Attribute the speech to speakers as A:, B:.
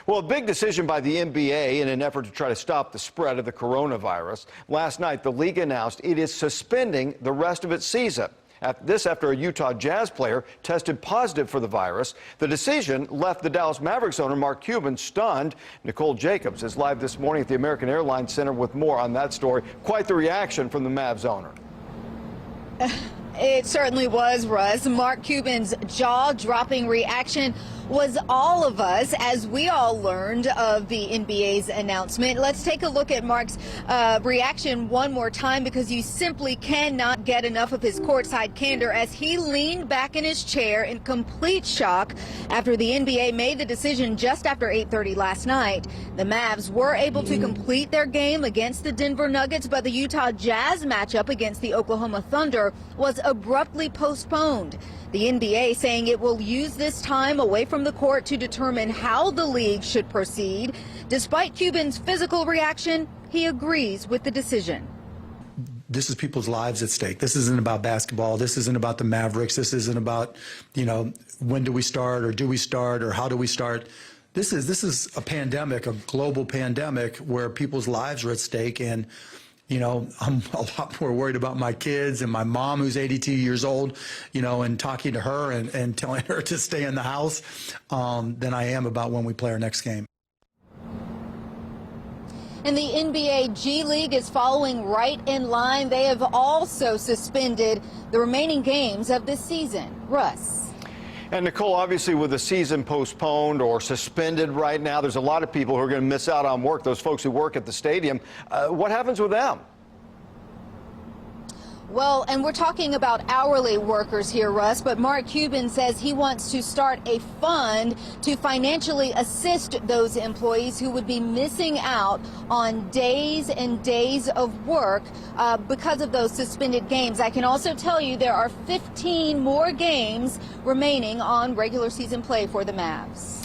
A: Well, a big decision by the NBA in an effort to try to stop the spread of the coronavirus. Last night, the league announced it is suspending the rest of its season. This after a Utah Jazz player tested positive for the virus. The decision left the Dallas Mavericks owner Mark Cuban stunned. Nicole Jacobs is live this morning at the American Airlines Center with more on that story. Quite the reaction from the Mavs owner.
B: It certainly was, Russ. Mark Cuban's jaw-dropping reaction was all of us as we all learned of the NBA's announcement. Let's take a look at Mark's reaction one more time, because you simply cannot get enough of his courtside candor as he leaned back in his chair in complete shock after the NBA made the decision just after 8:30 last night. The Mavs were able to complete their game against the Denver Nuggets, but the Utah Jazz matchup against the Oklahoma Thunder was abruptly postponed. The NBA saying it will use this time away from the court to determine how the league should proceed. Despite Cuban's physical reaction, he agrees with the decision.
C: This is people's lives at stake. This isn't about basketball. This isn't about the Mavericks. This isn't about, when do we start, or do we start, or how do we start. This is a pandemic, a global pandemic, where people's lives are at stake. And I'm a lot more worried about my kids and my mom, who's 82 years old, and talking to her and telling her to stay in the house than I am about when we play our next game.
B: And the NBA G League is following right in line. They have also suspended the remaining games of this season. Russ.
A: And Nicole, obviously with the season postponed or suspended right now, there's a lot of people who are going to miss out on work, those folks who work at the stadium. What happens with them?
B: Well, and we're talking about hourly workers here, Russ, but Mark Cuban says he wants to start a fund to financially assist those employees who would be missing out on days and days of work because of those suspended games. I can also tell you there are 15 more games remaining on regular season play for the Mavs.